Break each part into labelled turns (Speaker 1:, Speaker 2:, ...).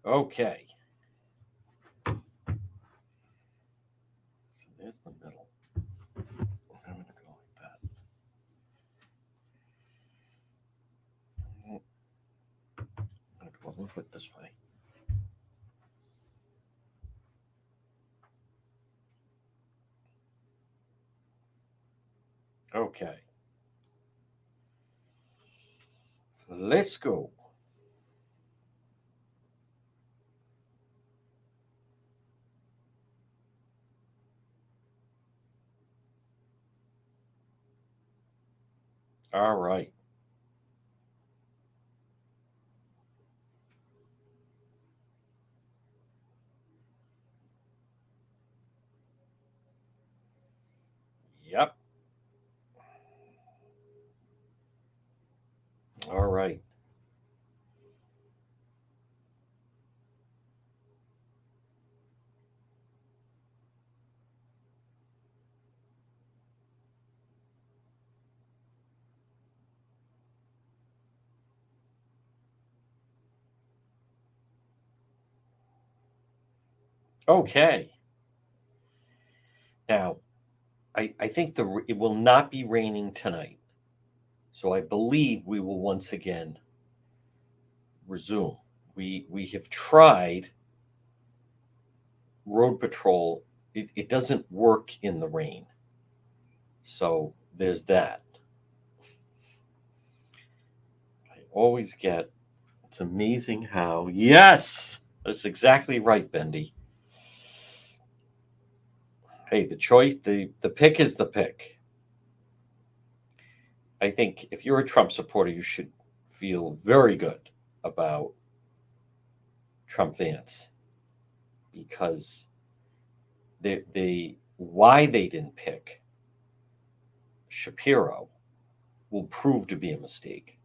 Speaker 1: Okay. So there's the middle. I'm going to go like that. I'm going to go a little bit this way. Okay. Let's go. All right. Yep. All right. Okay. Now, I think it will not be raining tonight. So I believe we will once again resume. We have tried road patrol. It doesn't work in the rain. So there's that. I always get, it's amazing how, yes, that's exactly right, Bendy. Hey, the pick is the pick. I think if you're a Trump supporter, you should feel very good about Trump fans because they why they didn't pick Shapiro will prove to be a mistake.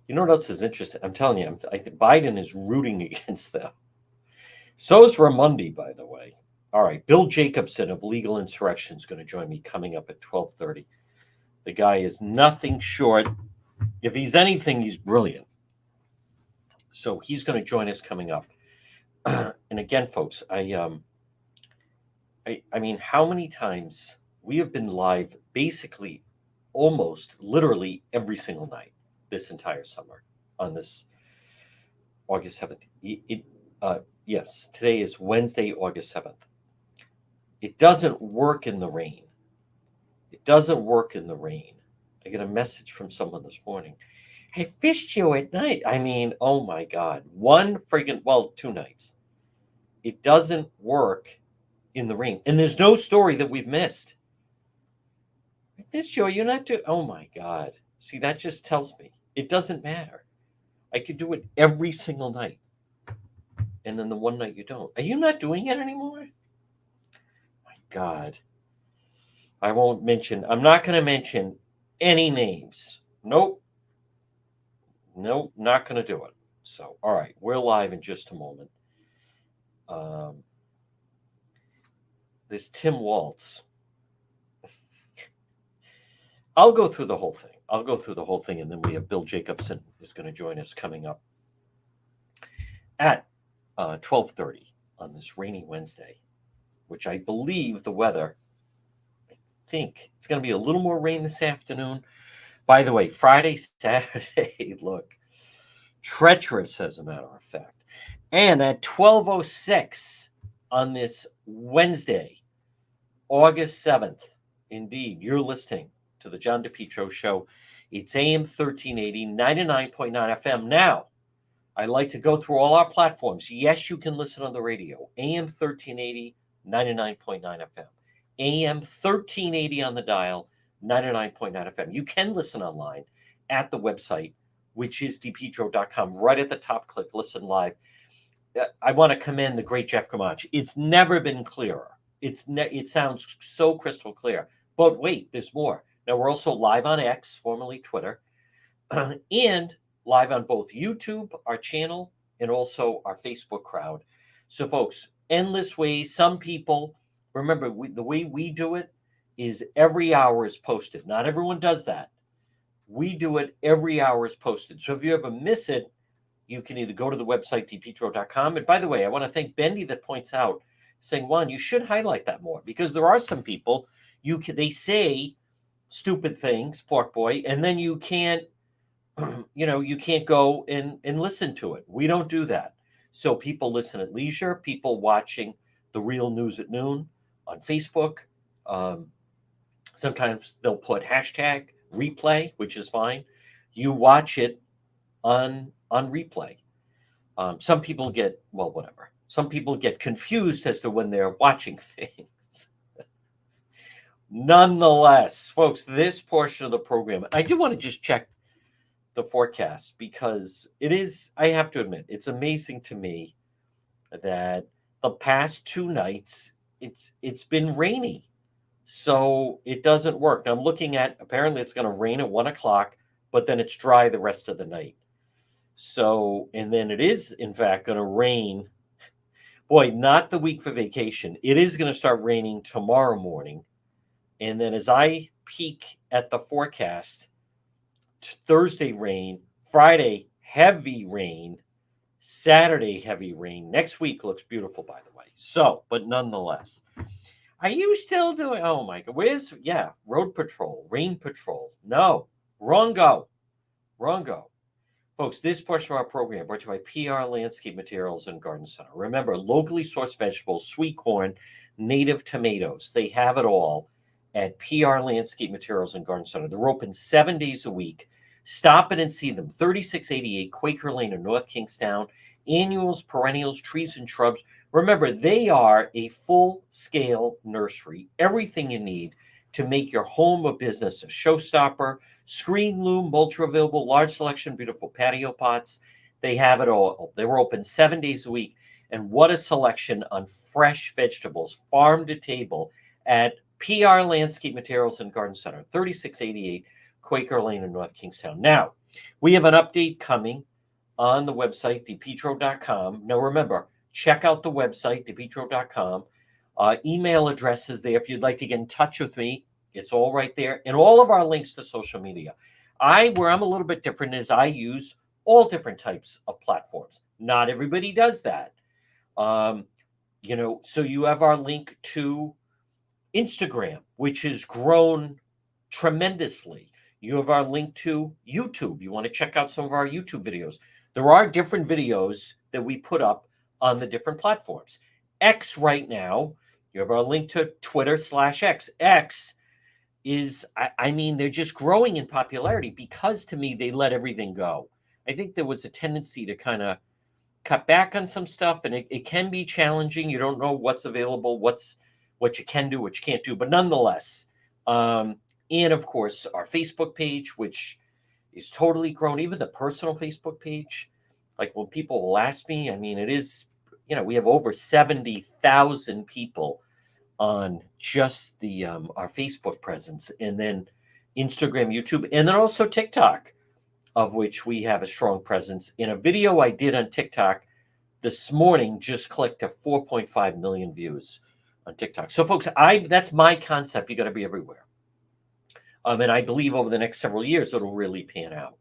Speaker 1: You know what else is interesting? I'm telling you, I think Biden is rooting against them. So is Ramundi, by the way. All right, Bill Jacobson of Legal Insurrection is going to join me coming up at 12:30. The guy is nothing short. If he's anything, he's brilliant. So he's going to join us coming up. And again, folks, I mean, how many times we have been live basically almost literally every single night this entire summer on this August 7th. Yes, today is Wednesday, August 7th. It doesn't work in the rain. It doesn't work in the rain. I get a message from someone this morning. I fished you at night. I mean, oh my God. Two nights. It doesn't work in the rain. And there's no story that we've missed. I missed you. You're not doing, oh my God. See, that just tells me it doesn't matter. I could do it every single night. And then the one night you don't. Are you not doing it anymore? My God. I'm not going to mention any names. Nope. Nope, not going to do it. So, all right, we're live in just a moment. This Tim Waltz. I'll go through the whole thing. And then we have Bill Jacobson is going to join us coming up at 12:30 on this rainy Wednesday, which I believe the weather, I think it's going to be a little more rain this afternoon. By the way, Friday, Saturday, look, treacherous as a matter of fact. And at 12:06 on this Wednesday, August 7th, indeed, you're listening to the John DePietro Show. It's AM 1380, 99.9 FM. Now, I like to go through all our platforms. Yes, you can listen on the radio. AM 1380, 99.9 FM. AM 1380 on the dial, 99.9 FM. You can listen online at the website, which is depetro.com. Right at the top, click listen live. I want to commend the great Jeff Camacho. It's never been clearer. It sounds so crystal clear. But wait, there's more. Now, we're also live on X, formerly Twitter, and live on both YouTube, our channel, and also our Facebook crowd. So, folks, endless ways. Some people, remember, the way we do it is every hour is posted. Not everyone does that. We do it every hour is posted. So if you ever miss it, you can either go to the website, dpetro.com. And by the way, I want to thank Bendy that points out, saying, Juan, you should highlight that more, because there are some people, they say stupid things, Pork Boy, and then you can't, you can't go and listen to it. We don't do that. So people listen at leisure, people watching the real news at noon on Facebook. Sometimes they'll put hashtag replay, which is fine. You watch it on replay. Some people get, well, whatever. Some people get confused as to when they're watching things. Nonetheless, folks, this portion of the program, I do want to just check the forecast, because it is, I have to admit, it's amazing to me that the past 2 nights it's been rainy. So it doesn't work. Now I'm looking at, apparently it's going to rain at 1 o'clock, but then it's dry the rest of the night. So, and then it is in fact going to rain. Boy, not the week for vacation. It is going to start raining tomorrow morning. And then as I peek at the forecast, Thursday rain, Friday heavy rain, Saturday heavy rain. Next week looks beautiful, by the way. So, but nonetheless, are you still doing, oh my God, road patrol, rain patrol. No, wrong go. Folks, this portion of our program brought to you by PR Landscape Materials and Garden Center. Remember, locally sourced vegetables, sweet corn, native tomatoes. They have it all at PR Landscape Materials and Garden Center. They're open 7 days a week. Stop in and see them. 3688 Quaker Lane in North Kingstown. Annuals, perennials, trees, and shrubs. Remember, they are a full-scale nursery. Everything you need to make your home or business a showstopper. Screen loom, mulch available, large selection, beautiful patio pots. They have it all. They're open 7 days a week. And what a selection on fresh vegetables, farm to table, at PR Landscape Materials and Garden Center, 3688 Quaker Lane in North Kingstown. Now, we have an update coming on the website, dpetro.com. Now, remember, check out the website, dpetro.com. Email address is there if you'd like to get in touch with me. It's all right there. And all of our links to social media. Where I'm a little bit different is I use all different types of platforms. Not everybody does that. So you have our link to Instagram, which has grown tremendously. You have our link to YouTube. You want to check out some of our YouTube videos. There are different videos that we put up on the different platforms. X right now, you have our link to Twitter/X. X is, they're just growing in popularity because, to me, they let everything go. I think there was a tendency to kind of cut back on some stuff, and it can be challenging. You don't know what's available, what you can do, what you can't do. But nonetheless, and of course, our Facebook page, which is totally grown, even the personal Facebook page. Like when people will ask me, it is, we have over 70,000 people on just the our Facebook presence, and then Instagram, YouTube, and then also TikTok, of which we have a strong presence. In a video I did on TikTok this morning, just clicked to 4.5 million views on TikTok. So folks, that's my concept. You got to be everywhere. And I believe over the next several years, it'll really pan out.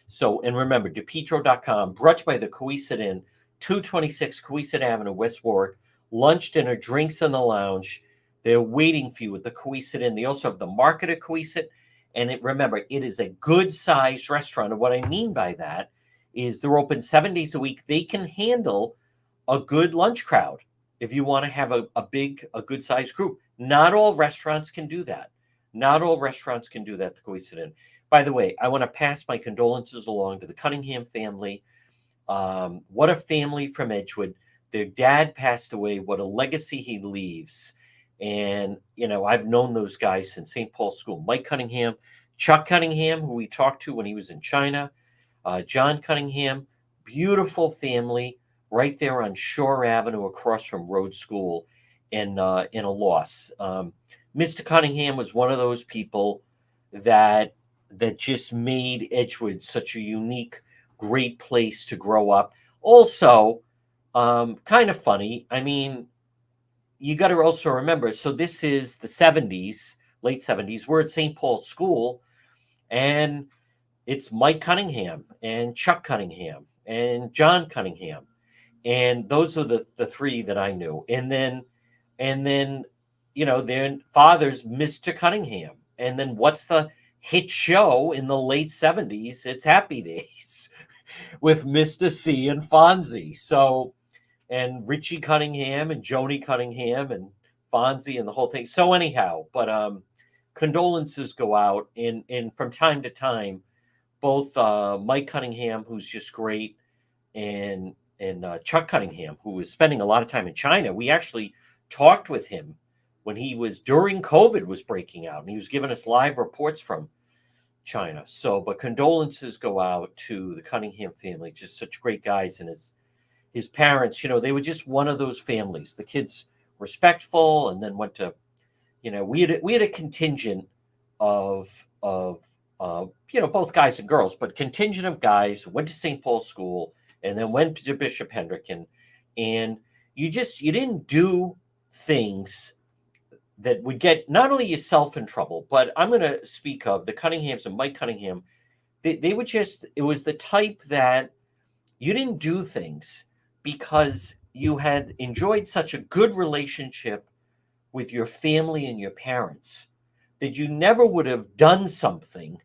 Speaker 1: So, and remember, depetro.com, brought to you by the Coesit Inn, 226 Coesit Avenue, West Warwick. Lunch, dinner, drinks in the lounge. They're waiting for you at the Coesit Inn. They also have the market at Coesit. And remember, it is a good-sized restaurant. And what I mean by that is they're open 7 days a week. They can handle a good lunch crowd if you want to have a good-sized group. Not all restaurants can do that. Not all restaurants can do that, the Coesit Inn. By the way, I want to pass my condolences along to the Cunningham family. What a family from Edgewood. Their dad passed away. What a legacy he leaves. And, I've known those guys since St. Paul's School. Mike Cunningham, Chuck Cunningham, who we talked to when he was in China, John Cunningham, beautiful family right there on Shore Avenue across from Rhodes School in a loss. Mr. Cunningham was one of those people that just made Edgewood such a unique, great place to grow up. Also, kind of funny. You got to also remember, so this is the 70s, late 70s. We're at St. Paul's School, and it's Mike Cunningham and Chuck Cunningham and John Cunningham. And those are the three that I knew. And then, their father's Mr. Cunningham. And then what's the hit show in the late 70s? It's Happy Days with Mr. C and Fonzie. So, and Richie Cunningham and Joni Cunningham and Fonzie and the whole thing. So anyhow, but condolences go out, and from time to time, both Mike Cunningham, who's just great, and Chuck Cunningham, who was spending a lot of time in China. We actually talked with him when he was during COVID was breaking out, and he was giving us live reports from China. So, but condolences go out to the Cunningham family. Just such great guys, and his parents. They were just one of those families. The kids respectful, and then went to, we had a contingent of both guys and girls, but contingent of guys who went to St. Paul's School and then went to Bishop Hendrick, and you didn't do things that would get not only yourself in trouble, but I'm going to speak of the Cunninghams and Mike Cunningham. They were just, it was the type that you didn't do things because you had enjoyed such a good relationship with your family and your parents that you never would have done something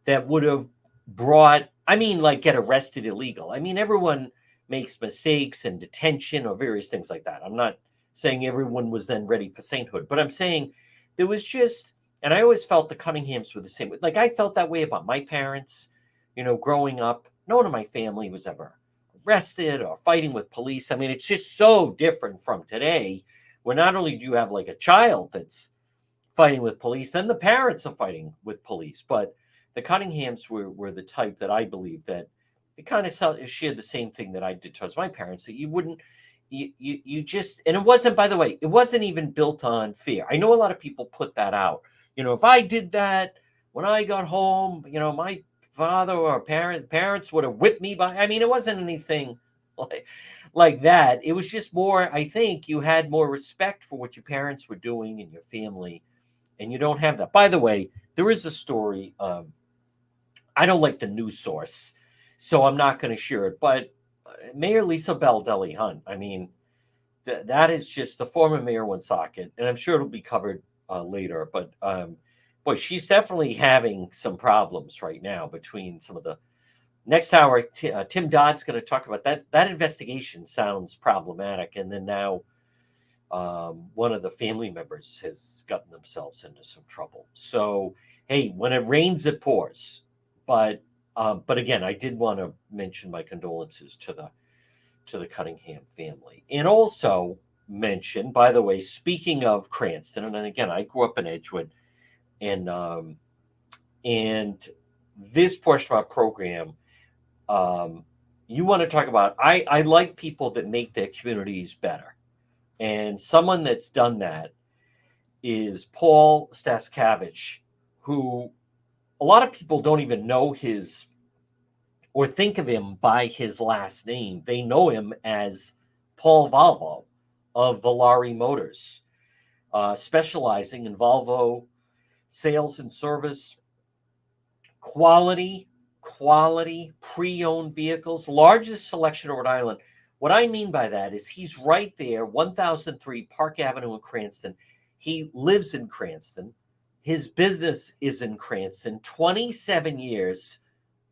Speaker 1: that would have brought, like get arrested illegal. Everyone makes mistakes and detention or various things like that. I'm not saying everyone was then ready for sainthood, but I'm saying there was just, and I always felt the Cunninghams were the same. Like I felt that way about my parents, growing up. No one in my family was ever arrested or fighting with police. It's just so different from today, where not only do you have like a child that's fighting with police, then the parents are fighting with police. But the Cunninghams were the type that I believe that it kind of shared the same thing that I did towards my parents, that you wouldn't, you just, and it wasn't, by the way, it wasn't even built on fear. I know a lot of people put that out. If I did that when I got home, my father or parents would have whipped me by, it wasn't anything like that. It was just more, I think you had more respect for what your parents were doing and your family, and you don't have that. By the way, there is a story. I don't like the news source, so I'm not going to share it. But Mayor Lisa Baldelli Hunt, that is just the former mayor of Woonsocket, and I'm sure it'll be covered later. But boy, she's definitely having some problems right now between some of the. Next hour, Tim Dodd's going to talk about that. That investigation sounds problematic, and then now one of the family members has gotten themselves into some trouble. So, hey, when it rains, it pours. But again, I did want to mention my condolences to the Cunningham family, and also mention, by the way, speaking of Cranston, and then again, I grew up in Edgewood, and this portion of our program, you want to talk about. I like people that make their communities better, and someone that's done that is Paul Staskevich, who a lot of people don't even know his or think of him by his last name. They know him as Paul Volvo of Volare Motors, specializing in Volvo sales and service, quality pre-owned vehicles, largest selection of Rhode Island. What I mean by that is he's right there, 1003 Park Avenue in Cranston. He lives in Cranston. His business is in Cranston. 27 years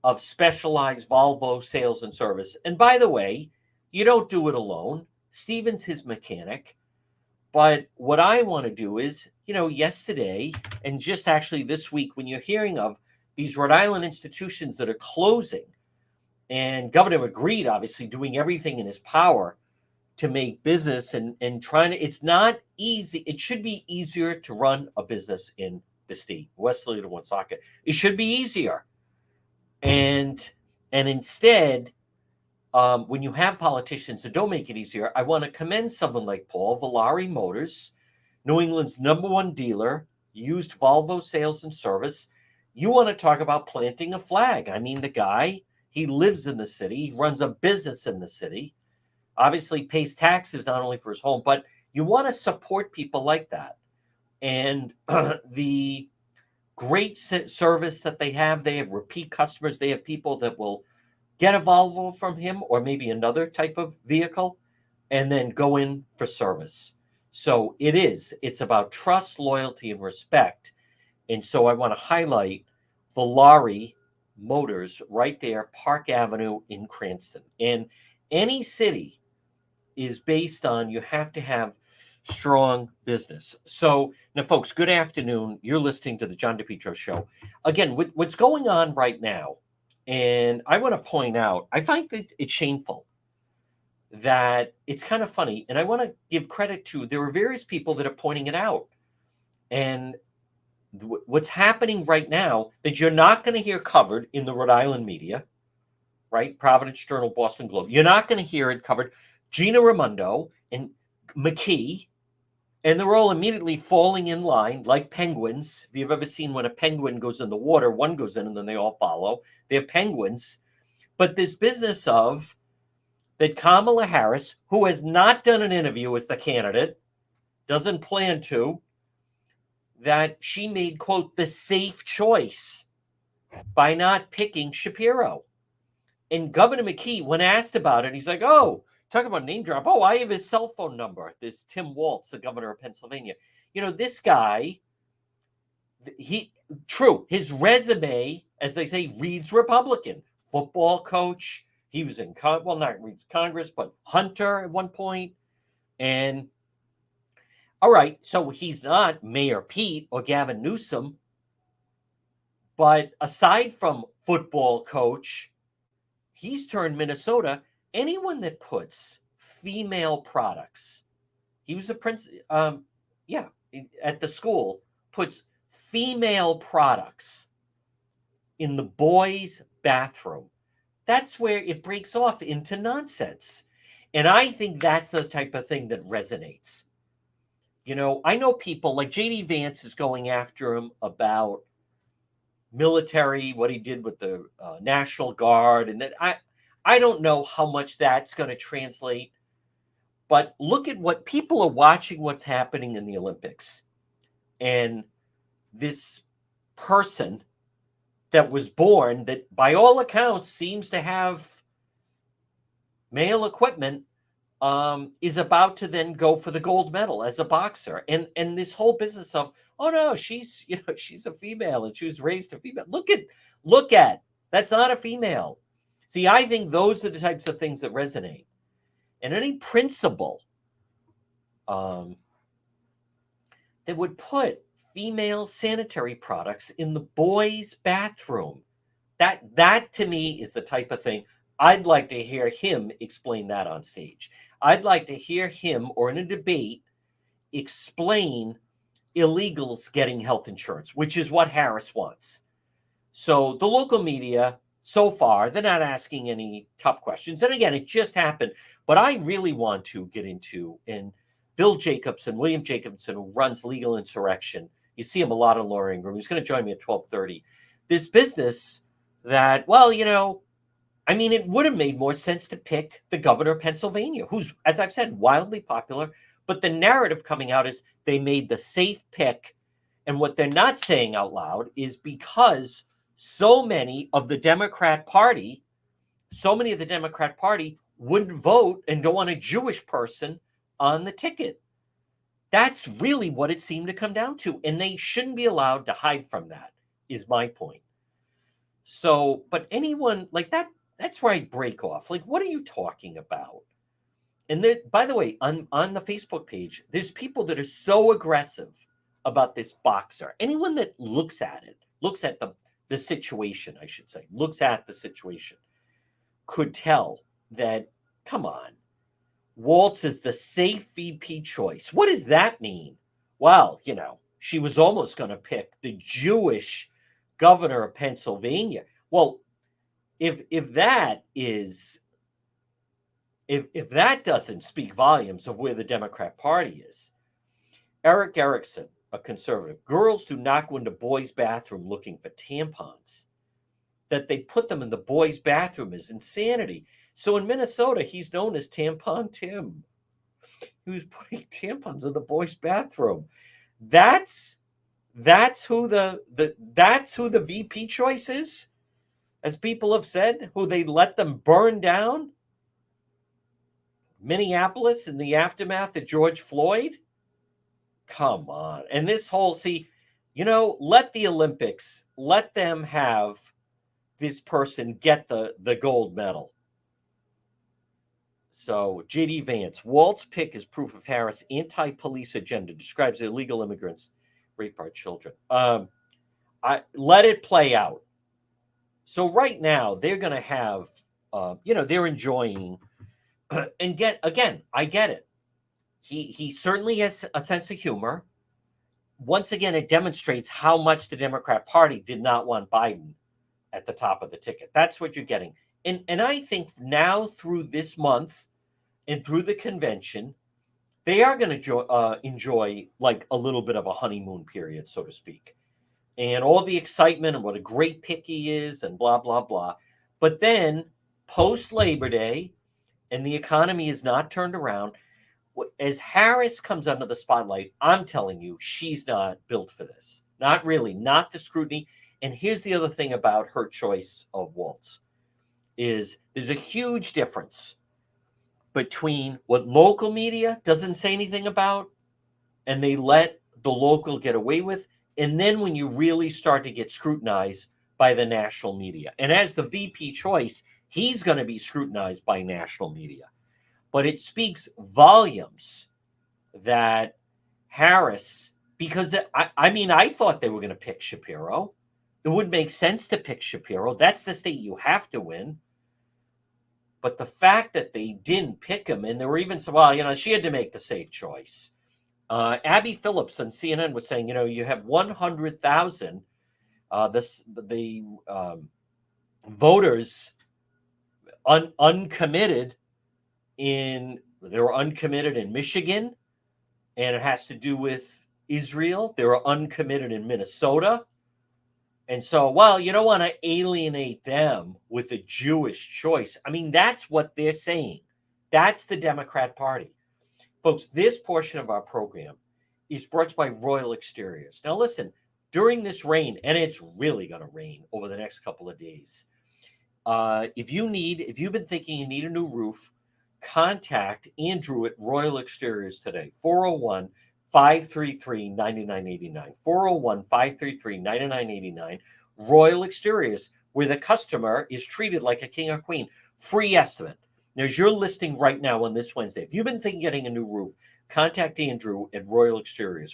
Speaker 1: of specialized Volvo sales and service. And by the way, you don't do it alone. Steven's his mechanic. But what I want to do is, yesterday and just actually this week, when you're hearing of these Rhode Island institutions that are closing, and Governor McGreed obviously doing everything in his power to make business and trying to, it's not easy. It should be easier to run a business in the state, Westerly to Woonsocket. It should be easier. And instead, when you have politicians that don't make it easier, I want to commend someone like Paul, Volare Motors, New England's #1 dealer, used Volvo sales and service. You want to talk about planting a flag. The guy, he lives in the city. He runs a business in the city. Obviously pays taxes not only for his home, but you want to support people like that. And the great service that they have repeat customers. They have people that will get a Volvo from him or maybe another type of vehicle, and then go in for service. So it's about trust, loyalty, and respect. And so I want to highlight Valari Motors right there, Park Avenue in Cranston. And any city is based on you have to have strong business. So now, folks, good afternoon. You're listening to the John DePietro Show. Again, what's going on right now, and I want to point out, I find that it's shameful that it's kind of funny, and I want to give credit to there are various people that are pointing it out. And what's happening right now that you're not going to hear covered in the Rhode Island media, right? Providence Journal, Boston Globe. You're not going to hear it covered. Gina Raimondo and McKee, and they're all immediately falling in line like penguins. If you've ever seen when a penguin goes in the water, one goes in and then they all follow. They're penguins. But this business of that Kamala Harris, who has not done an interview as the candidate, doesn't plan to, that she made, quote, the safe choice by not picking Shapiro. And Governor McKee, when asked about it, he's like, oh, talk about name drop. Oh, I have his cell phone number. This Tim Walz, the governor of Pennsylvania. You know, this guy, his resume, as they say, reads Republican. Football coach. He was in, not reads Congress, but Hunter at one point. And all right, so he's not Mayor Pete or Gavin Newsom. But aside from football coach, he's turned Minnesota. Anyone that puts female products, he was a prince, at the school, puts female products in the boys' bathroom. That's where it breaks off into nonsense. And I think that's the type of thing that resonates. You know, I know people like J.D. Vance is going after him about military, what he did with the National Guard. And that I don't know how much that's going to translate. But look at what people are watching, what's happening in the Olympics. And this person that was born that by all accounts seems to have male equipment is about to then go for the gold medal as a boxer. And this whole business of, oh no, she's a female and she was raised a female. Look at that's not a female. See, I think those are the types of things that resonate. And any principal that would put female sanitary products in the boys' bathroom, that to me is the type of thing I'd like to hear him explain that on stage. I'd like to hear him, or in a debate, explain illegals getting health insurance, which is what Harris wants. So the local media, so far, they're not asking any tough questions. And again, it just happened. But I really want to get into, and William Jacobson, who runs Legal Insurrection, you see him a lot in Lawyering Room. He's going to join me at 12:30. This business that, it would have made more sense to pick the governor of Pennsylvania, who's, as I've said, wildly popular. But the narrative coming out is they made the safe pick. And what they're not saying out loud is because so many of the Democrat Party wouldn't vote and don't want a Jewish person on the ticket. That's really what it seemed to come down to. And they shouldn't be allowed to hide from that, is my point. So, but anyone like that, that's where I break off. Like, what are you talking about? And there, by the way, on the Facebook page, there's people that are so aggressive about this boxer. Anyone that looks at the situation, I should say, looks at the situation, could tell that, come on, Walz is the safe VP choice. What does that mean? Well, she was almost going to pick the Jewish governor of Pennsylvania. Well, if that doesn't speak volumes of where the Democrat Party is. Eric Erickson, a conservative. Girls do not go into boys' bathroom looking for tampons. That they put them in the boys' bathroom is insanity. So in Minnesota, he's known as Tampon Tim. He was putting tampons in the boys' bathroom. That's who the VP choice is. as people have said, who they let them burn down Minneapolis in the aftermath of George Floyd? Come on. And this whole, see, let the Olympics, let them have this person get the gold medal. So JD Vance, Walt's pick is proof of Harris' anti-police agenda, describes illegal immigrants rape our children. I let it play out. So right now they're going to have, they're enjoying, and I get it. He certainly has a sense of humor. Once again, it demonstrates how much the Democrat Party did not want Biden at the top of the ticket. That's what you're getting. And I think now through this month and through the convention, they are going to enjoy like a little bit of a honeymoon period, so to speak. And all the excitement and what a great pick he is and blah, blah, blah. But then post Labor Day, and the economy is not turned around, as Harris comes under the spotlight, I'm telling you, she's not built for this. Not really, not the scrutiny. And here's the other thing about her choice of Waltz is there's a huge difference between what local media doesn't say anything about and they let the local get away with, and then when you really start to get scrutinized by the national media. And as the VP choice, he's going to be scrutinized by national media. But it speaks volumes that Harris, because I thought they were going to pick Shapiro. It would make sense to pick Shapiro. That's the state you have to win. But the fact that they didn't pick him, and there were even some, she had to make the safe choice. Abby Phillips on CNN was saying, you have 100,000 the voters uncommitted they were uncommitted in Michigan, and it has to do with Israel. They were uncommitted in Minnesota. And so, you don't want to alienate them with a Jewish choice. I mean, that's what they're saying. That's the Democrat Party. Folks, this portion of our program is brought to you by Royal Exteriors. Now, listen, during this rain, and it's really going to rain over the next couple of days, if you've been thinking you need a new roof, contact Andrew at Royal Exteriors today, 401-533-9989, 401-533-9989, Royal Exteriors, where the customer is treated like a king or queen. Free estimate. There's your listing right now on this Wednesday. If you've been thinking of getting a new roof, contact Andrew at Royal Exteriors,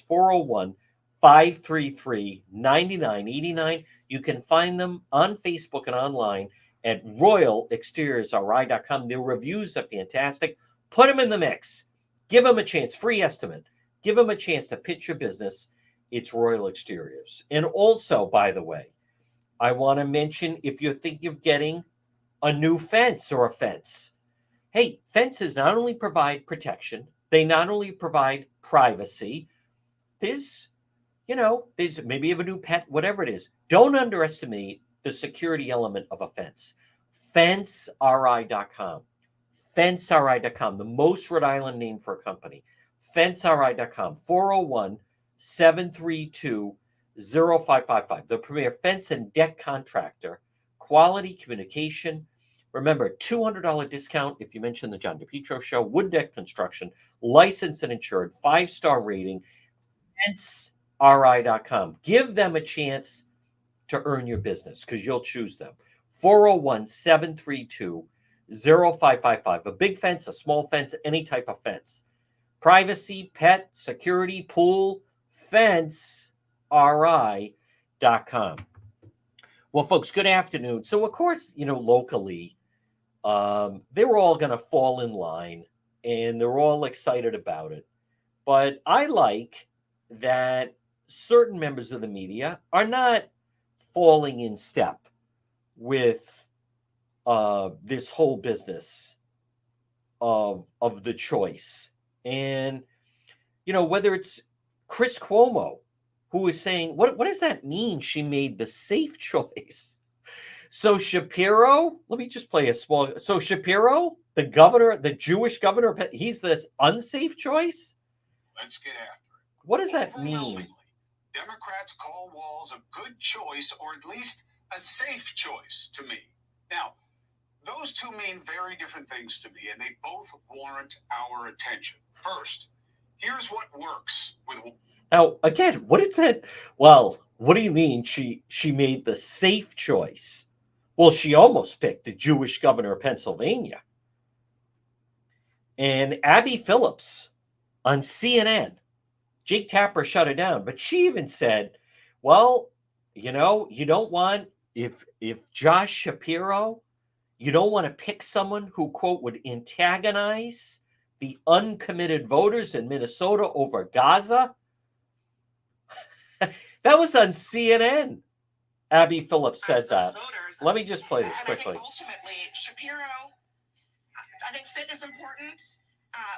Speaker 1: 401-533-9989. You can find them on Facebook and online at royalexteriorsri.com. Their reviews are fantastic. Put them in the mix. Give them a chance. Free estimate. Give them a chance to pitch your business. It's Royal Exteriors. And also, by the way, I want to mention if you're thinking of getting a new fence or a fence. Hey, fences not only provide protection, they not only provide privacy. There's maybe you have a new pet, whatever it is. Don't underestimate the security element of a fence. FenceRI.com. FenceRI.com, the most Rhode Island name for a company. FenceRI.com, 401-732-0555. The premier fence and deck contractor. Quality communication. Remember, $200 discount if you mention the John DePietro Show. Wood deck construction, licensed and insured, 5-star rating. FenceRI.com. Give them a chance to earn your business because you'll choose them. 401-732-0555. A big fence, a small fence, any type of fence. Privacy, pet, security, pool, FenceRI.com. Well, folks, good afternoon. So, of course, locally, they were all going to fall in line and they're all excited about it. But I like that certain members of the media are not falling in step with this whole business of the choice. And, whether it's Chris Cuomo, who is saying, what does that mean? She made the safe choice. So Shapiro, let me just play so Shapiro, the governor, the Jewish governor, he's this unsafe choice?
Speaker 2: Let's get after it.
Speaker 1: What does that mean?
Speaker 2: Democrats call Walz a good choice, or at least a safe choice to me. Now, those two mean very different things to me, and they both warrant our attention. First, here's what works with.
Speaker 1: Now, again, what is that? Well, what do you mean she made the safe choice? Well, she almost picked the Jewish governor of Pennsylvania. And Abby Phillips on CNN, Jake Tapper shut it down, but she even said, well, you don't want, if Josh Shapiro, you don't want to pick someone who, quote, would antagonize the uncommitted voters in Minnesota over Gaza. That was on CNN. Abby Phillips said that. Voters. Let me just play this quickly.
Speaker 2: I think ultimately, Shapiro, I think fit is important,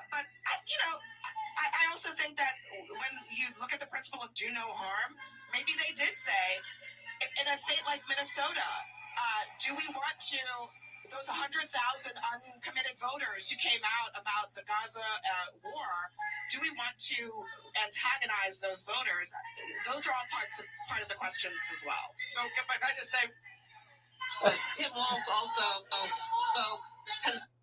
Speaker 2: but I also think that when you look at the principle of do no harm, maybe they did say, in a state like Minnesota, do we want to, those 100,000 uncommitted voters who came out about the Gaza war, do we want to antagonize those voters? Those are all part of the questions as well. So, but I just say, Tim Walz also spoke.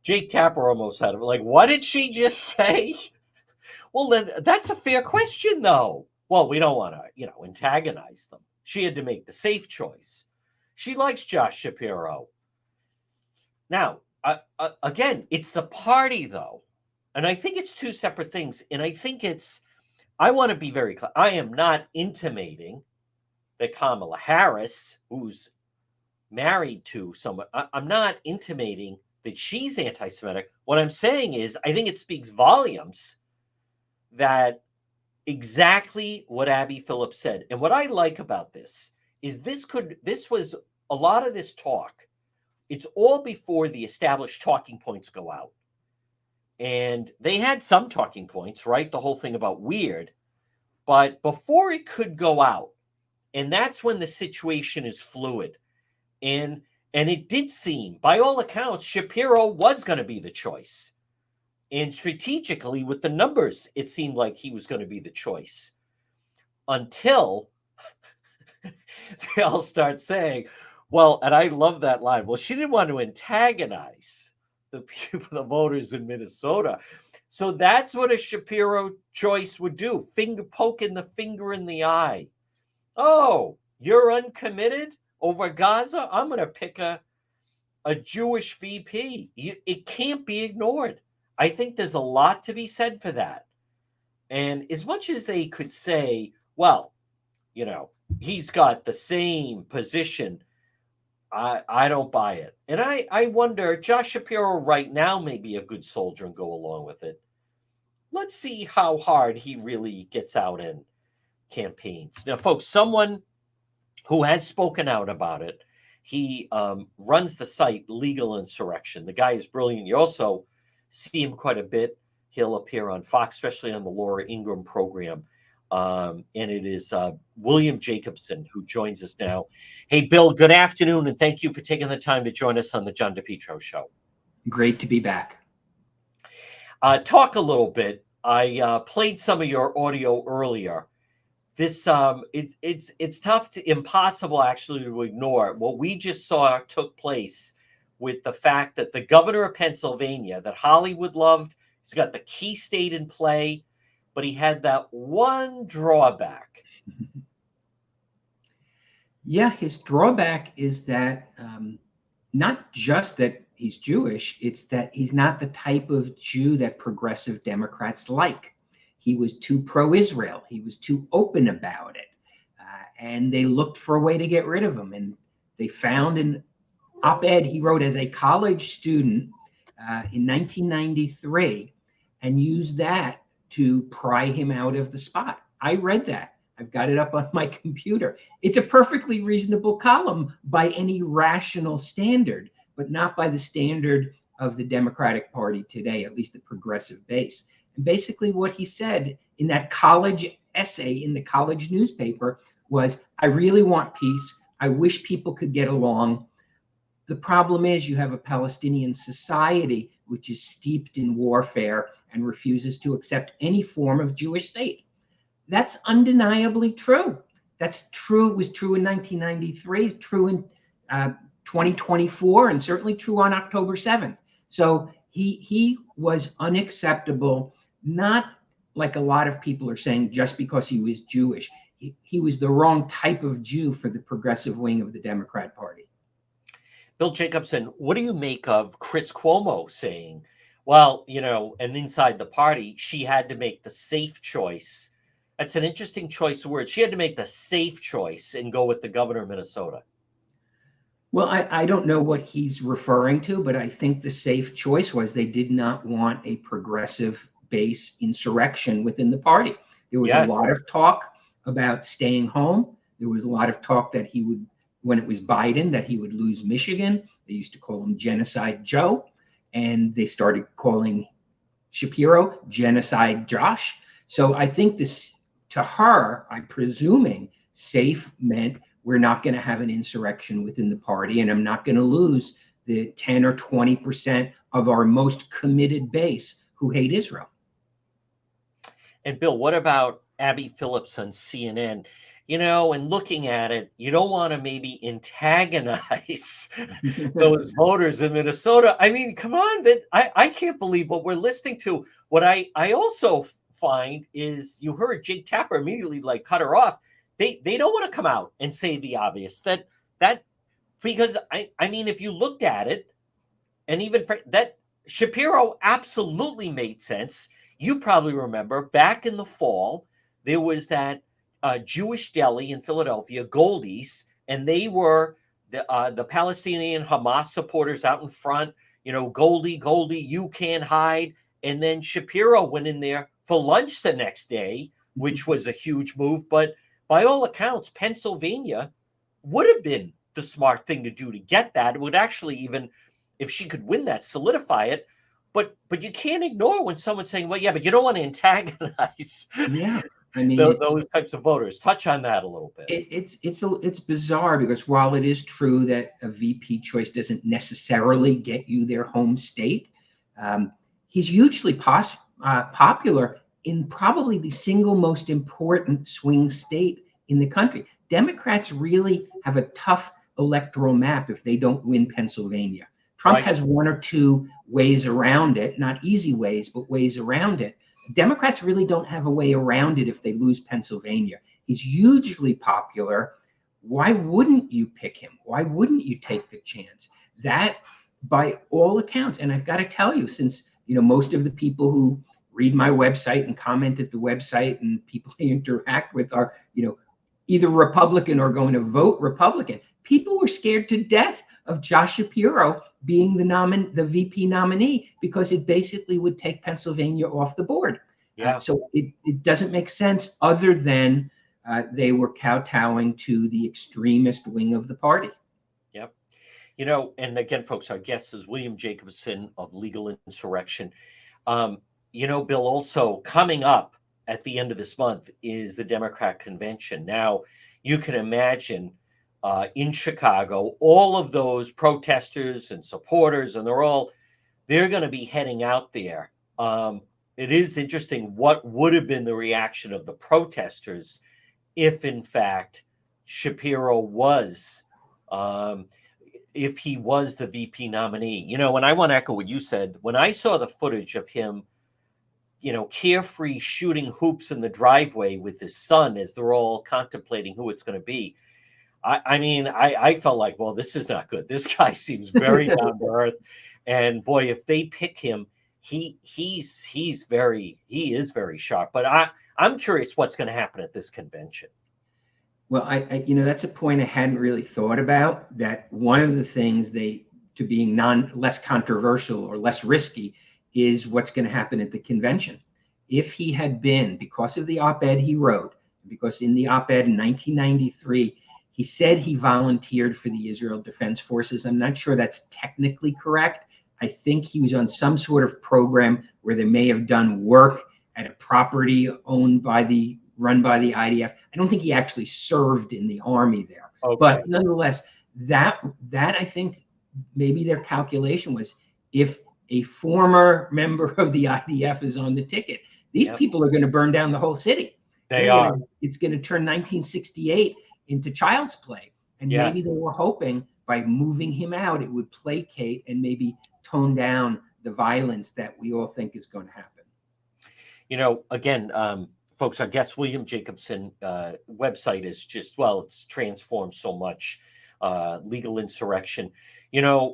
Speaker 1: Jake Tapper almost had it. Like, what did she just say? Well, then that's a fair question, though. Well, we don't want to, antagonize them. She had to make the safe choice. She likes Josh Shapiro. Now, again, it's the party, though. And I think it's two separate things. And I want to be very clear. I am not intimating that Kamala Harris, who's married to someone, I'm not intimating that she's anti-Semitic. What I'm saying is, I think it speaks volumes that exactly what Abby Phillips said. And what I like about this is this was a lot of this talk. It's all before the established talking points go out. And they had some talking points, right? The whole thing about weird. But before it could go out, and that's when the situation is fluid. And it did seem, by all accounts, Shapiro was going to be the choice. And strategically, with the numbers, it seemed like he was going to be the choice. Until they all start saying, well, and I love that line, well, she didn't want to antagonize the people, the voters in Minnesota. So that's what a Shapiro choice would do. Poking the finger in the eye. Oh, you're uncommitted over Gaza? I'm going to pick a Jewish VP. It can't be ignored. I think there's a lot to be said for that. And as much as they could say, well, he's got the same position, I don't buy it. And I wonder, Josh Shapiro right now may be a good soldier and go along with it. Let's see how hard he really gets out in campaigns. Now, folks, someone who has spoken out about it, he runs the site Legal Insurrection. The guy is brilliant. You also see him quite a bit. He'll appear on Fox, especially on the Laura Ingraham program. And it is William Jacobson who joins us now. Hey, Bill, good afternoon, and thank you for taking the time to join us on the John DePietro Show.
Speaker 3: Great to be back.
Speaker 1: Talk a little bit. I played some of your audio earlier. This it's tough to impossible actually to ignore what we just saw took place with the fact that the governor of Pennsylvania that Hollywood loved, he's got the key state in play, but he had that one drawback.
Speaker 3: Yeah, his drawback is that not just that he's Jewish, it's that he's not the type of Jew that progressive Democrats like. He was too pro-Israel. He was too open about it. And they looked for a way to get rid of him. And they found an op-ed he wrote as a college student in 1993 and used that to pry him out of the spot. I read that. I've got it up on my computer. It's a perfectly reasonable column by any rational standard, but not by the standard of the Democratic Party today, at least the progressive base. And basically what he said in that college essay in the college newspaper was, I really want peace. I wish people could get along. The problem is you have a Palestinian society which is steeped in warfare and refuses to accept any form of Jewish state. That's undeniably true. That's true. It was true in 1993, true in 2024, and certainly true on October 7th. So he was unacceptable, not like a lot of people are saying just because he was Jewish. He was the wrong type of Jew for the progressive wing of the Democrat Party.
Speaker 1: Bill Jacobson, what do you make of Chris Cuomo saying, well, and inside the party, she had to make the safe choice? That's an interesting choice of words. She had to make the safe choice and go with the governor of Minnesota.
Speaker 3: Well, I don't know what he's referring to, but I think the safe choice was they did not want a progressive base insurrection within the party. There was a lot of talk about staying home. There was a lot of talk that he would, when it was Biden, that he would lose Michigan. They used to call him Genocide Joe, and they started calling Shapiro Genocide Josh. So I think this, to her, I'm presuming safe meant we're not going to have an insurrection within the party, and I'm not going to lose the 10 or 20% of our most committed base who hate Israel.
Speaker 1: And Bill, what about Abby Phillips on CNN? And looking at it, you don't want to maybe antagonize those voters in Minnesota. I mean, come on, I can't believe what we're listening to. What I also find is you heard Jake Tapper immediately cut her off. They don't want to come out and say the obvious that because I mean, if you looked at it, and even that Shapiro absolutely made sense. You probably remember back in the fall, there was that Jewish deli in Philadelphia, Goldie's, and they were the Palestinian Hamas supporters out in front. Goldie, you can't hide. And then Shapiro went in there for lunch the next day, which was a huge move. But by all accounts, Pennsylvania would have been the smart thing to do to get that. It would actually, even if she could win that, solidify it. But you can't ignore when someone's saying, well, yeah, but you don't want to antagonize
Speaker 3: I mean,
Speaker 1: those types of voters. Touch on that a little bit.
Speaker 3: It's bizarre because while it is true that a VP choice doesn't necessarily get you their home state, he's hugely popular in probably the single most important swing state in the country. Democrats really have a tough electoral map if they don't win Pennsylvania. Trump has one or two ways around it, not easy ways, but ways around it. Democrats really don't have a way around it if they lose Pennsylvania. He's hugely popular. Why wouldn't you pick him? Why wouldn't you take the chance? That, by all accounts, and I've got to tell you, since most of the people who read my website and comment at the website and people I interact with are, either Republican or going to vote Republican. People were scared to death of Josh Shapiro being the VP nominee because it basically would take Pennsylvania off the board. So it doesn't make sense other than they were kowtowing to the extremist wing of the party.
Speaker 1: Yep. And again, folks, our guest is William Jacobson of Legal Insurrection. Bill, also coming up at the end of this month is the Democrat convention. Now, you can imagine in Chicago, all of those protesters and supporters, and they're going to be heading out there. It is interesting what would have been the reaction of the protesters if, in fact, Shapiro was, if he was the VP nominee. And I want to echo what you said. When I saw the footage of him, carefree shooting hoops in the driveway with his son as they're all contemplating who it's going to be, I felt like, well, this is not good. This guy seems very down to earth, and boy, if they pick him, he is very sharp. But I'm curious what's going to happen at this convention.
Speaker 3: Well, I that's a point I hadn't really thought about. That one of the things to being less controversial or less risky is what's going to happen at the convention. If he had been, because of the op-ed he wrote, because in the op-ed in 1993. He said he volunteered for the Israel Defense Forces. I'm not sure that's technically correct. I think he was on some sort of program where they may have done work at a property run by the IDF. I don't think he actually served in the army there. Okay. But nonetheless, that I think maybe their calculation was if a former member of the IDF is on the ticket, these people are going to burn down the whole city. It's going to turn 1968 into child's play. And maybe they were hoping by moving him out, it would placate and maybe tone down the violence that we all think is going to happen.
Speaker 1: Again, folks, our guest William Jacobson website is just, well, it's transformed so much. Legal Insurrection.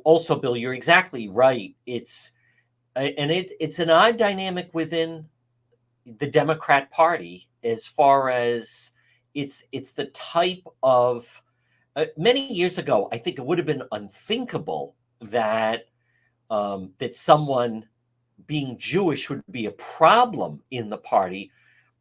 Speaker 1: Also, Bill, you're exactly right. It's an odd dynamic within the Democrat Party as far as it's the type of many years ago, I think it would have been unthinkable that that someone being Jewish would be a problem in the party.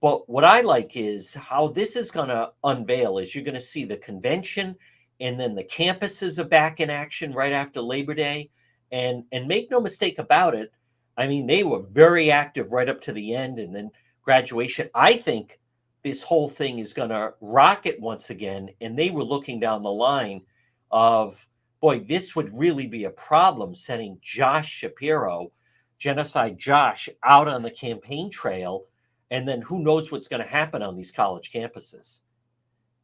Speaker 1: But what I like is how this is going to unveil is you're going to see the convention, and then the campuses are back in action right after Labor Day. And make no mistake about it, I mean, they were very active right up to the end, and then graduation. I think this whole thing is going to rocket once again. And they were looking down the line of, boy, this would really be a problem, sending Josh Shapiro, Genocide Josh, out on the campaign trail. And then who knows what's going to happen on these college campuses.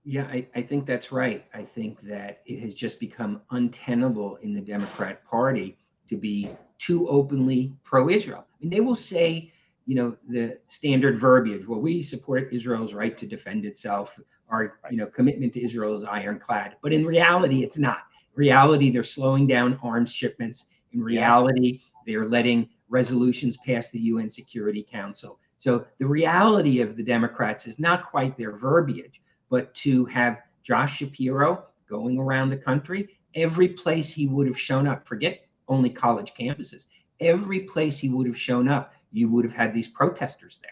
Speaker 3: Yeah, I think that's right. I think that it has just become untenable in the Democrat Party to be too openly pro-Israel. I mean, they will say, the standard verbiage, well, we support Israel's right to defend itself. Our, commitment to Israel is ironclad. But in reality, it's not. In reality, they're slowing down arms shipments. In reality, they're letting resolutions pass the UN Security Council. So the reality of the Democrats is not quite their verbiage, but to have Josh Shapiro going around the country, every place he would have shown up, forget only college campuses, every place he would have shown up, you would have had these protesters there.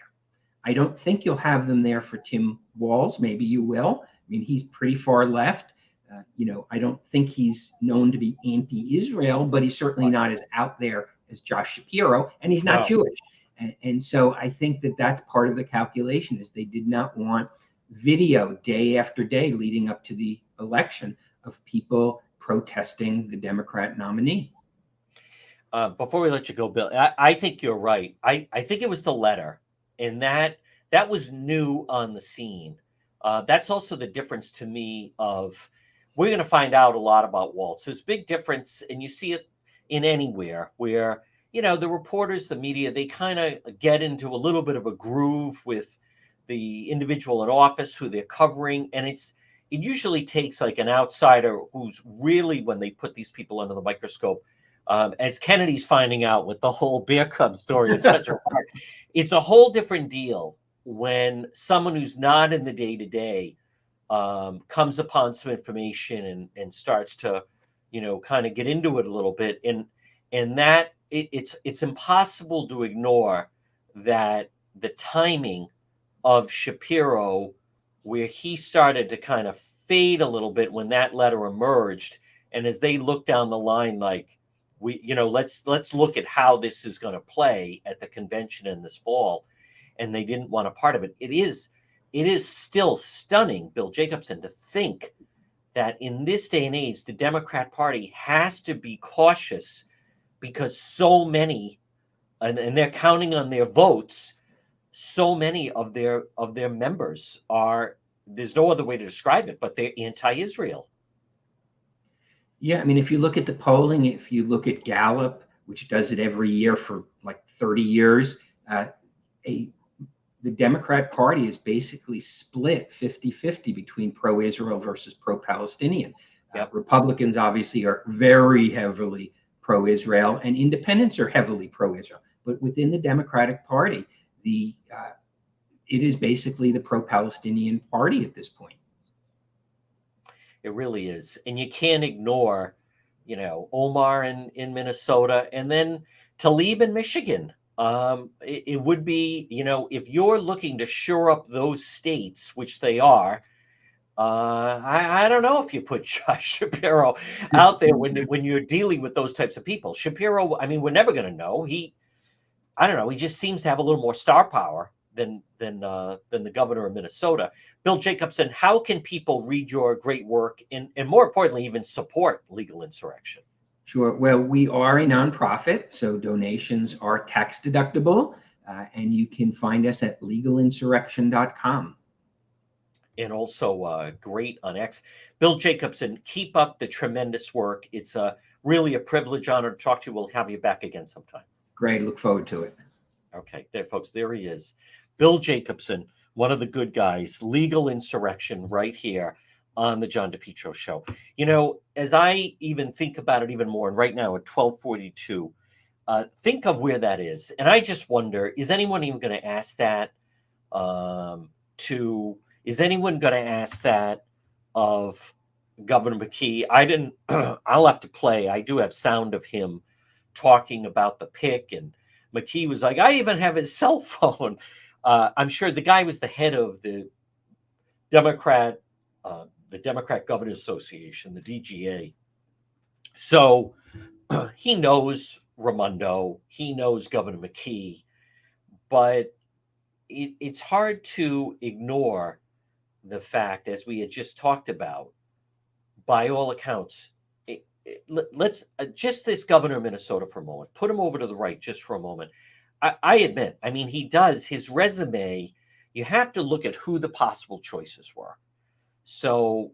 Speaker 3: I don't think you'll have them there for Tim Walz. Maybe you will. I mean, he's pretty far left. I don't think he's known to be anti-Israel, but he's certainly not as out there as Josh Shapiro, and he's not Jewish. And so I think that that's part of the calculation, is they did not want video day after day leading up to the election of people protesting the Democrat nominee.
Speaker 1: Before we let you go, Bill, I think you're right. I think it was the letter, and that was new on the scene. That's also the difference to me of, we're going to find out a lot about Walz. There's a big difference, and you see it in anywhere where, the reporters, the media, they kind of get into a little bit of a groove with the individual in office who they're covering. And it usually takes like an outsider who's really, when they put these people under the microscope, as Kennedy's finding out with the whole Bear Cub story in Central Park, it's a whole different deal when someone who's not in the day-to-day comes upon some information and starts to, kind of get into it a little bit. And that it's impossible to ignore that the timing of Shapiro, where he started to kind of fade a little bit when that letter emerged. And as they look down the line, like, let's look at how this is going to play at the convention in this fall. And they didn't want a part of it. It is still stunning, Bill Jacobson, to think that in this day and age, the Democrat Party has to be cautious because so many, and they're counting on their votes, so many of their members are, there's no other way to describe it, but they're anti-Israel.
Speaker 3: Yeah, I mean, if you look at the polling, if you look at Gallup, which does it every year for like 30 years, the Democrat Party is basically split 50-50 between pro-Israel versus pro-Palestinian. Republicans obviously are very heavily pro-Israel, and independents are heavily pro-Israel. But within the Democratic Party, it is basically the pro-Palestinian party at this point.
Speaker 1: It really is. And you can't ignore, Omar in Minnesota, and then Tlaib in Michigan. It would be, if you're looking to shore up those states, which they are, I don't know if you put Josh Shapiro out there when you're dealing with those types of people. Shapiro, I mean, we're never going to know. I don't know. He just seems to have a little more star power than the governor of Minnesota. Bill Jacobson, how can people read your great work and more importantly, even support Legal Insurrection?
Speaker 3: Sure. Well, we are a nonprofit, so donations are tax deductible, and you can find us at legalinsurrection.com.
Speaker 1: and also great on X. Bill Jacobson, keep up the tremendous work. It's really a privilege, honor to talk to you. We'll have you back again sometime.
Speaker 3: Great. Look forward to it.
Speaker 1: Okay, there, folks, there he is. Bill Jacobson, one of the good guys, legal insurrection right here on the John DePietro show. You know, as I even think about it even more, and right now at 12:42, think of where that is. And I just wonder, is anyone even going to ask that is anyone going to ask that of Governor McKee? I didn't, I'll have to play. I do have sound of him talking about the pick, and McKee was like, I even have his cell phone. I'm sure the guy was the head of the Democrat Governors Association, the DGA. So he knows Raimondo, he knows Governor McKee, but it's hard to ignore the fact, as we had just talked about, by all accounts, let's just this governor of Minnesota for a moment, put him over to the right just for a moment. I admit, I mean, he does his resume. You have to look at who the possible choices were. So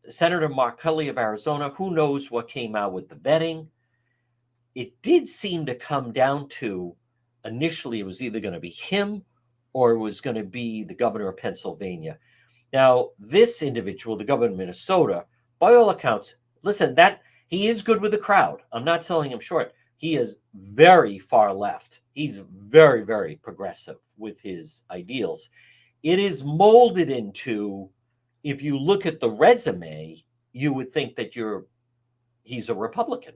Speaker 1: Senator Mark Kelly of Arizona, who knows what came out with the vetting. It did seem to come down to, initially, it was either going to be him or it was going to be the governor of Pennsylvania. Now, this individual, the governor of Minnesota, by all accounts, listen, that he is good with the crowd. I'm not selling him short. He is very far left. He's very, very progressive with his ideals. It is molded into, if you look at the resume, you would think that he's a Republican,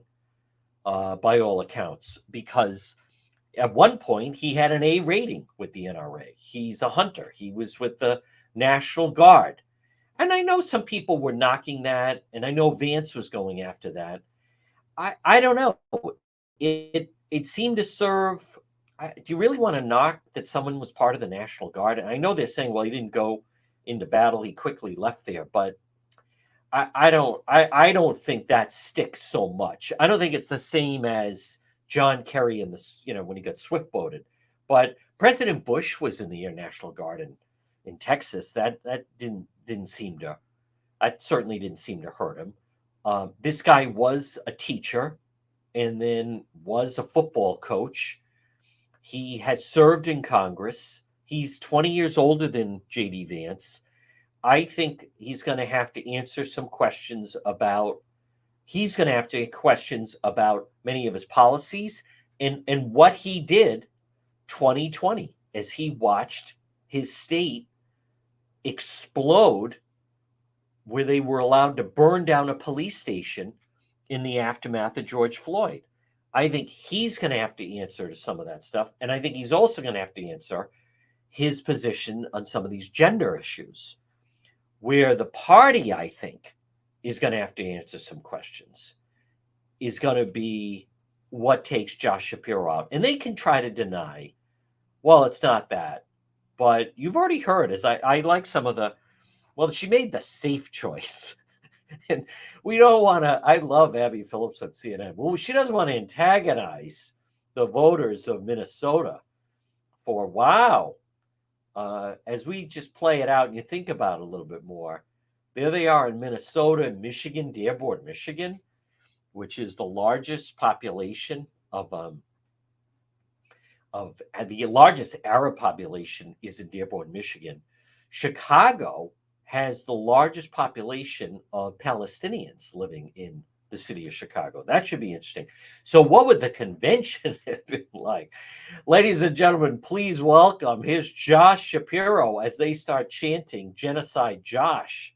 Speaker 1: by all accounts, because at one point he had an A rating with the NRA. He's a hunter. He was with the National Guard. And I know some people were knocking that, and I know Vance was going after that. I don't know. It seemed to serve. Do you really want to knock that someone was part of the National Guard? And I know they're saying, well, he didn't go into battle; he quickly left there. But I don't think that sticks so much. I don't think it's the same as John Kerry in when he got swift boated. But President Bush was in the Air National Guard in Texas. That didn't seem to. That certainly didn't seem to hurt him. This guy was a teacher and then was a football coach. He has served in Congress. He's 20 years older than J.D. Vance. I think he's going to have to answer some questions about many of his policies and what he did 2020 as he watched his state explode, where they were allowed to burn down a police station in the aftermath of George Floyd. I think he's going to have to answer to some of that stuff. And I think he's also going to have to answer his position on some of these gender issues, where the party, I think, is going to have to answer some questions, is going to be what takes Josh Shapiro out. And they can try to deny, well, it's not that. But you've already heard, as I like some of she made the safe choice. And we don't want to, I love Abby Phillips on CNN. Well, she doesn't want to antagonize the voters of Minnesota for, wow. As we just play it out and you think about it a little bit more, there they are in Minnesota and Michigan, Dearborn, Michigan, which is the largest population of the largest Arab population is in Dearborn, Michigan. Chicago has the largest population of Palestinians living in the city of Chicago. That should be interesting. So what would the convention have been like? Ladies and gentlemen, please welcome, here's Josh Shapiro as they start chanting Genocide Josh.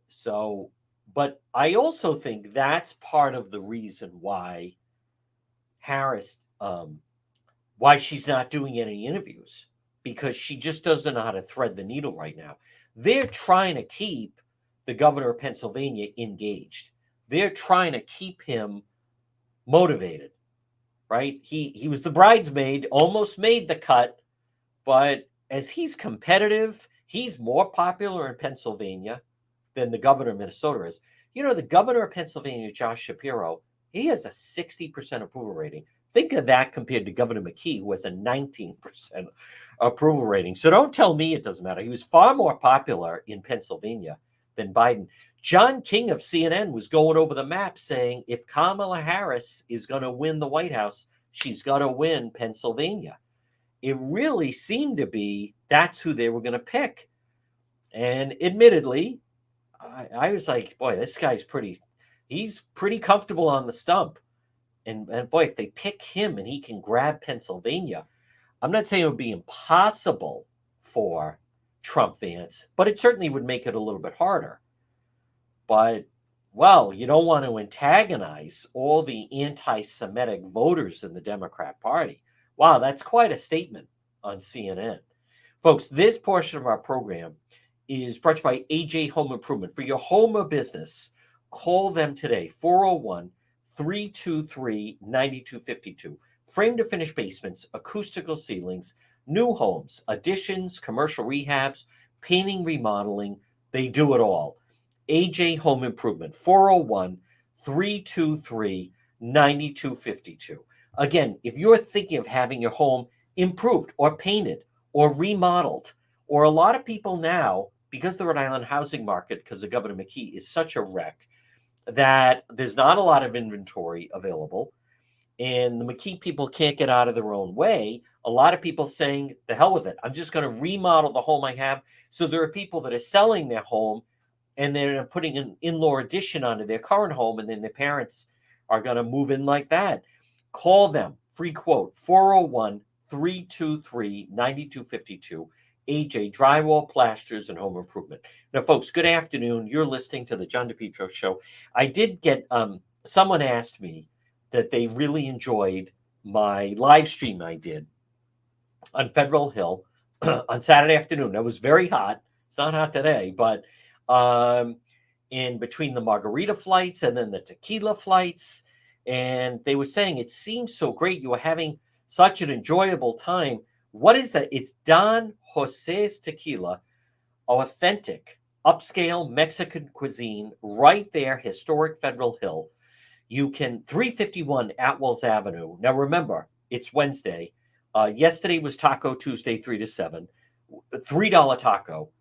Speaker 1: So, but I also think that's part of the reason why Harris, why she's not doing any interviews, because she just doesn't know how to thread the needle right now. They're trying to keep the governor of Pennsylvania engaged. They're trying to keep him motivated, right? He was the bridesmaid, almost made the cut, but as he's competitive, he's more popular in Pennsylvania than the governor of Minnesota is. You know, the governor of Pennsylvania, Josh Shapiro, he has a 60% approval rating. Think of that compared to Governor McKee, who has a 19% approval rating. So don't tell me it doesn't matter. He was far more popular in Pennsylvania than Biden. John King of CNN was going over the map saying if Kamala Harris is going to win the White House, she's got to win Pennsylvania. It really seemed to be that's who they were going to pick. And admittedly, I was like, boy, this guy's he's pretty comfortable on the stump. And boy, if they pick him and he can grab Pennsylvania, I'm not saying it would be impossible for Trump Vance, but it certainly would make it a little bit harder. But, well, you don't want to antagonize all the anti-Semitic voters in the Democrat Party. Wow, that's quite a statement on CNN. Folks, this portion of our program is brought to you by AJ Home Improvement. For your home or business, call them today, 401-323-9252. Frame to finish basements, acoustical ceilings, new homes, additions, commercial rehabs, painting, remodeling. They do it all. AJ Home Improvement, 401-323-9252. Again, if you're thinking of having your home improved or painted or remodeled, or a lot of people now, because the Rhode Island housing market, because of Governor McKee, is such a wreck that there's not a lot of inventory available, and the McKee people can't get out of their own way, a lot of people saying, the hell with it. I'm just going to remodel the home I have. So there are people that are selling their home and they're putting an in-law addition onto their current home, and then their parents are going to move in like that. Call them. Free quote, 401-323-9252. AJ Drywall, Plasters, and Home Improvement. Now, folks, good afternoon. You're listening to the John DePietro Show. I did get, someone asked me that they really enjoyed my live stream I did on Federal Hill on Saturday afternoon. It was very hot. It's not hot today, but in between the margarita flights and then the tequila flights. And they were saying, it seems so great. You were having such an enjoyable time. What is that? It's Don Jose's Tequila, authentic, upscale Mexican cuisine right there, historic Federal Hill. You can, 351 Atwells Avenue. Now, remember, it's Wednesday. Yesterday was Taco Tuesday, 3 to 7. $3 taco.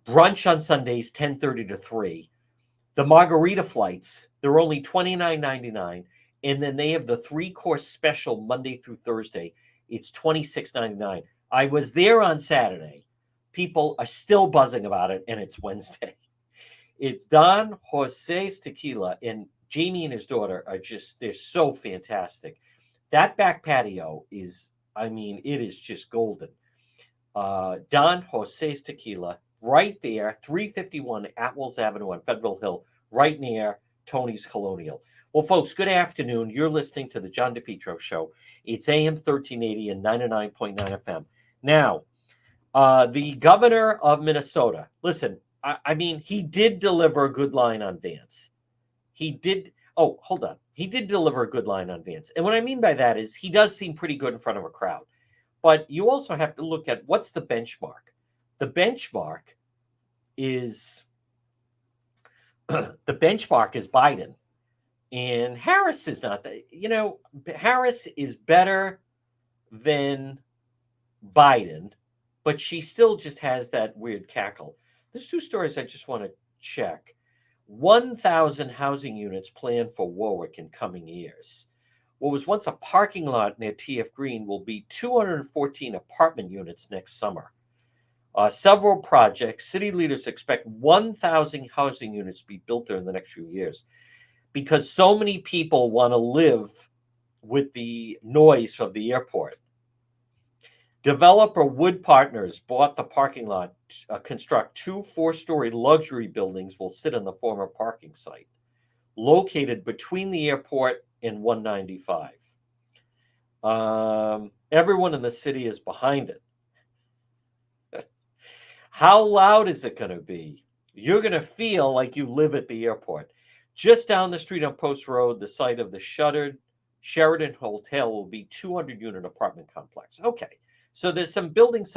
Speaker 1: Brunch on Sundays, 10:30 to 3. The margarita flights, they're only $29.99. And then they have the 3-course special Monday through Thursday. It's $26.99. I was there on Saturday. People are still buzzing about it, and it's Wednesday. It's Don Jose's Tequila, and Jamie and his daughter are just, they're so fantastic. That back patio is, I mean, it is just golden. Don Jose's Tequila, right there, 351 Atwells Avenue on Federal Hill, right near Tony's Colonial. Well, folks, good afternoon. You're listening to the John DePietro Show. It's AM 1380 and 99.9 FM. Now, the governor of Minnesota, listen, I mean, he did deliver a good line on Vance. He did. Oh, hold on. He did deliver a good line on Vance. And what I mean by that is he does seem pretty good in front of a crowd. But you also have to look at what's the benchmark. The benchmark is Biden. And Harris is not that. You know, Harris is better than Biden, but she still just has that weird cackle. There's 2 stories I just want to check. 1,000 housing units planned for Warwick in coming years. What was once a parking lot near TF Green will be 214 apartment units next summer. Several projects, city leaders expect 1,000 housing units to be built there in the next few years because so many people want to live with the noise of the airport. Developer Wood Partners bought the parking lot, construct 2 4-story luxury buildings will sit on the former parking site, located between the airport and 195. Everyone in the city is behind it. How loud is it going to be? You're going to feel like you live at the airport. Just down the street on Post Road, the site of the shuttered Sheraton Hotel will be 200-unit apartment complex. Okay. So there's some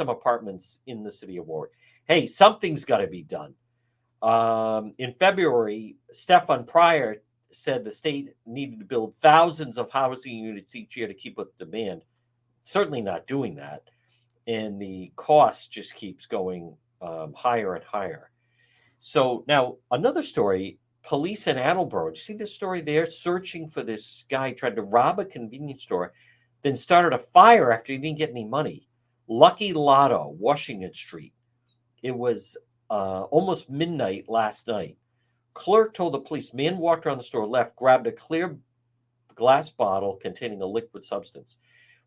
Speaker 1: apartments in the city of Warwick. Hey, something's got to be done. In February, Stefan Pryor said the state needed to build thousands of housing units each year to keep up demand. Certainly not doing that. And the cost just keeps going higher and higher. So now another story, police in Attleboro. Did you see this story there? Searching for this guy, tried to rob a convenience store, then started a fire after he didn't get any money. Lucky Lotto, Washington Street. It was almost midnight last night. Clerk told the police, man walked around the store, left, grabbed a clear glass bottle containing a liquid substance.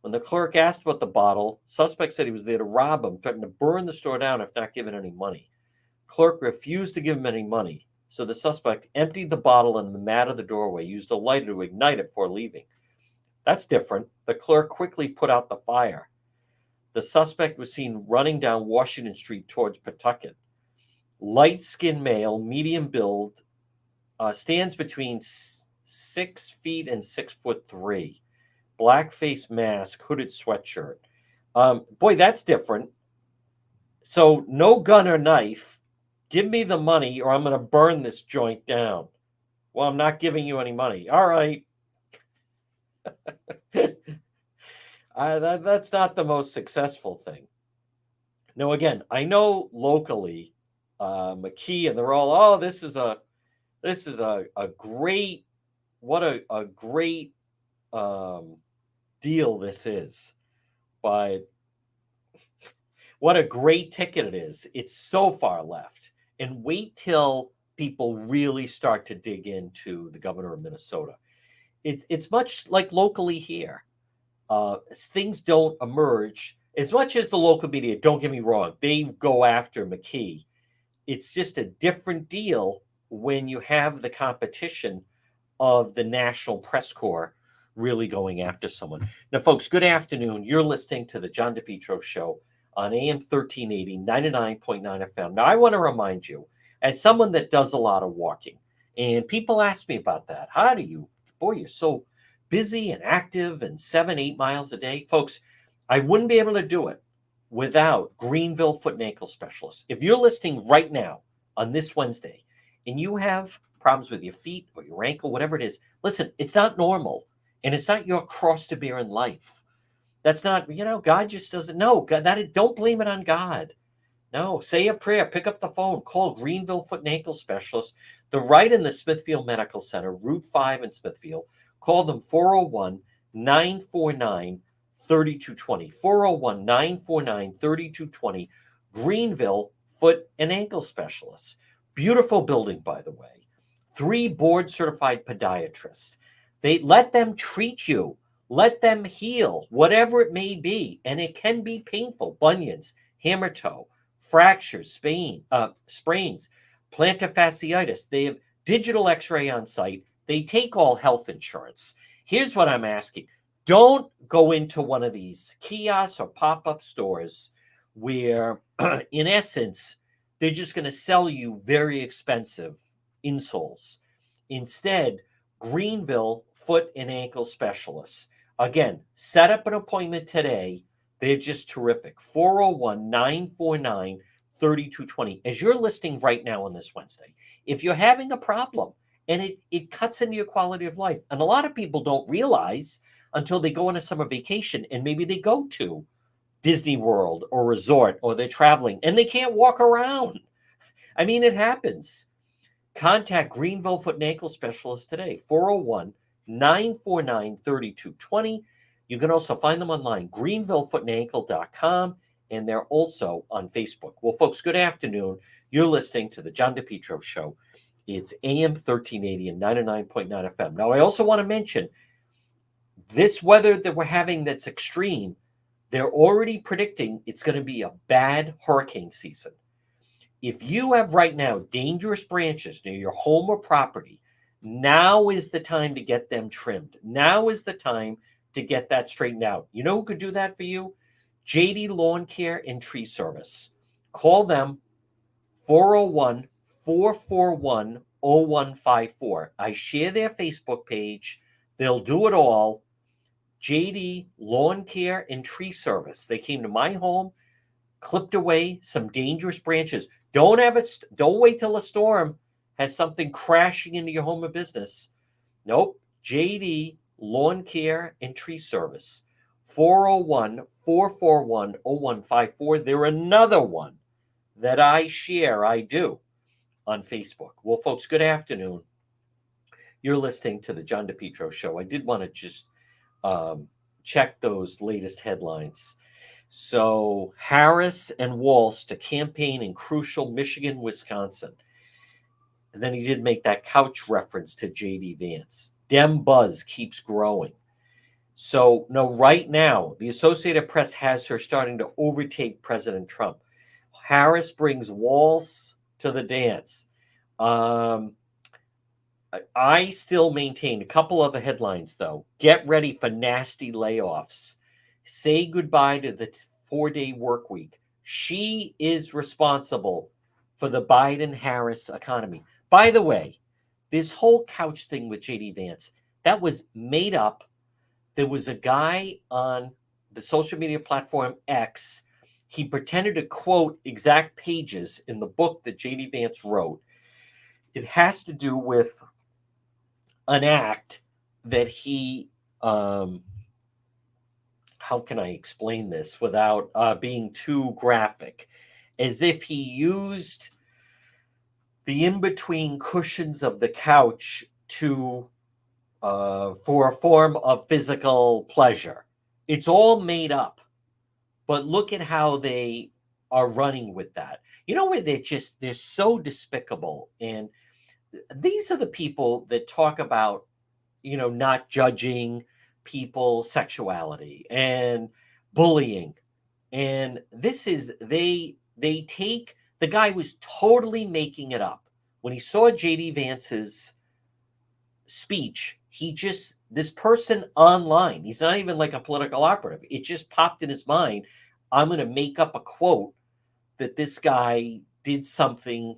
Speaker 1: When the clerk asked about the bottle, suspect said he was there to rob him, threatened to burn the store down if not given any money. Clerk refused to give him any money, so the suspect emptied the bottle in the mat of the doorway, used a lighter to ignite it before leaving. That's different. The clerk quickly put out the fire. The suspect was seen running down Washington Street towards Pawtucket. Light-skinned male, medium build, stands between 6 feet and 6'3". Black face mask, hooded sweatshirt. Boy, that's different. So no gun or knife. Give me the money or I'm going to burn this joint down. Well, I'm not giving you any money. All right. That's not the most successful thing. Now, again, I know locally, McKee, and they're all, this is a great, what a great deal this is. But what a great ticket it is. It's so far left. And wait till people really start to dig into the governor of Minnesota. It's much like locally here. Things don't emerge as much as the local media. Don't get me wrong. They go after McKee. It's just a different deal when you have the competition of the National Press Corps really going after someone. Now, folks, good afternoon. You're listening to the John DePietro Show on AM 1380, 99.9 FM. Now, I want to remind you, as someone that does a lot of walking, and people ask me about that, how do you, boy, you're so busy and active and 7-8 miles a day. Folks, I wouldn't be able to do it without Greenville Foot and Ankle Specialists. If you're listening right now on this Wednesday and you have problems with your feet or your ankle, whatever it is, listen, it's not normal and it's not your cross to bear in life. That's not, God just doesn't know. God, don't blame it on God. No, say a prayer, pick up the phone, call Greenville Foot and Ankle Specialists. They're right in the Smithfield Medical Center, Route 5 in Smithfield. Call them 401-949-3220. 401-949-3220. Greenville Foot and Ankle Specialists. Beautiful building, by the way. 3 board-certified podiatrists. They let them treat you. Let them heal, whatever it may be. And it can be painful. Bunions, hammer toe, fractures, sprains, plantar fasciitis. They have digital x-ray on site. They take all health insurance. Here's what I'm asking. Don't go into one of these kiosks or pop-up stores where, in essence, they're just going to sell you very expensive insoles. Instead, Greenville Foot and Ankle Specialists. Again, set up an appointment today. They're just terrific. 401-949-3220. As you're listening right now on this Wednesday, if you're having a problem and it cuts into your quality of life, and a lot of people don't realize until they go on a summer vacation and maybe they go to Disney World or resort or they're traveling and they can't walk around. I mean, it happens. Contact Greenville Foot and Ankle Specialists today, 401-949-3220. You can also find them online, greenvillefootlandankle.com, and they're also on Facebook. Well, folks, good afternoon. You're listening to the John DePietro Show. It's AM 1380 and 99.9 FM. Now, I also want to mention this weather that we're having that's extreme, they're already predicting it's going to be a bad hurricane season. If you have right now dangerous branches near your home or property, now is the time to get them trimmed. Now is the time to get that straightened out. You know who could do that for you? JD Lawn Care and Tree Service. Call them 401-441-0154. I share their Facebook page. They'll do it all. JD Lawn Care and Tree Service. They came to my home, clipped away some dangerous branches. Don't wait till a storm has something crashing into your home or business. Nope. JD Lawn Care and Tree Service. 401-441-0154. They're another one that I do on Facebook. Well, folks, good afternoon. You're listening to the John DePietro Show. I did want to just check those latest headlines. So Harris and Walz to campaign in crucial Michigan, Wisconsin. And then he did make that couch reference to J.D. Vance. Dem buzz keeps growing. So, no, right now, the Associated Press has her starting to overtake President Trump. Harris brings Walz to the dance. I still maintain a couple other headlines, though. Get ready for nasty layoffs. Say goodbye to the 4-day work week. She is responsible for the Biden-Harris economy. By the way, this whole couch thing with J.D. Vance, that was made up. There was a guy on the social media platform X. He pretended to quote exact pages in the book that J.D. Vance wrote. It has to do with an act that he, how can I explain this without being too graphic? As if he used the in-between cushions of the couch to for a form of physical pleasure. It's all made up, but look at how they are running with that. You know where they're so despicable, and these are the people that talk about, not judging people's sexuality and bullying. And this is they take the guy was totally making it up. When he saw JD Vance's speech, this person online, he's not even like a political operative. It just popped in his mind. I'm going to make up a quote that this guy did something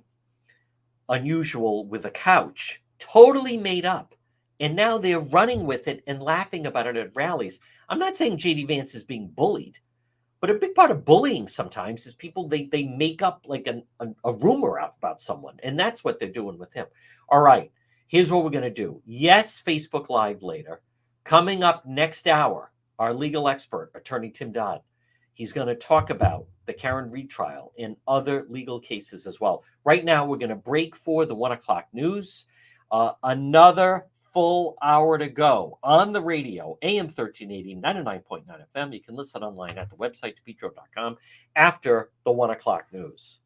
Speaker 1: unusual with a couch, totally made up. And now they're running with it and laughing about it at rallies. I'm not saying JD Vance is being bullied, but a big part of bullying sometimes is people, they make up like a rumor out about someone. And that's what they're doing with him. All right, here's what we're going to do. Yes, Facebook Live later. Coming up next hour, our legal expert, attorney Tim Dodd. He's going to talk about the Karen Reed trial and other legal cases as well. Right now, we're going to break for the 1 o'clock news. Another full hour to go on the radio, AM 1380, 99.9 FM. You can listen online at the website, depetro.com, after the 1 o'clock news.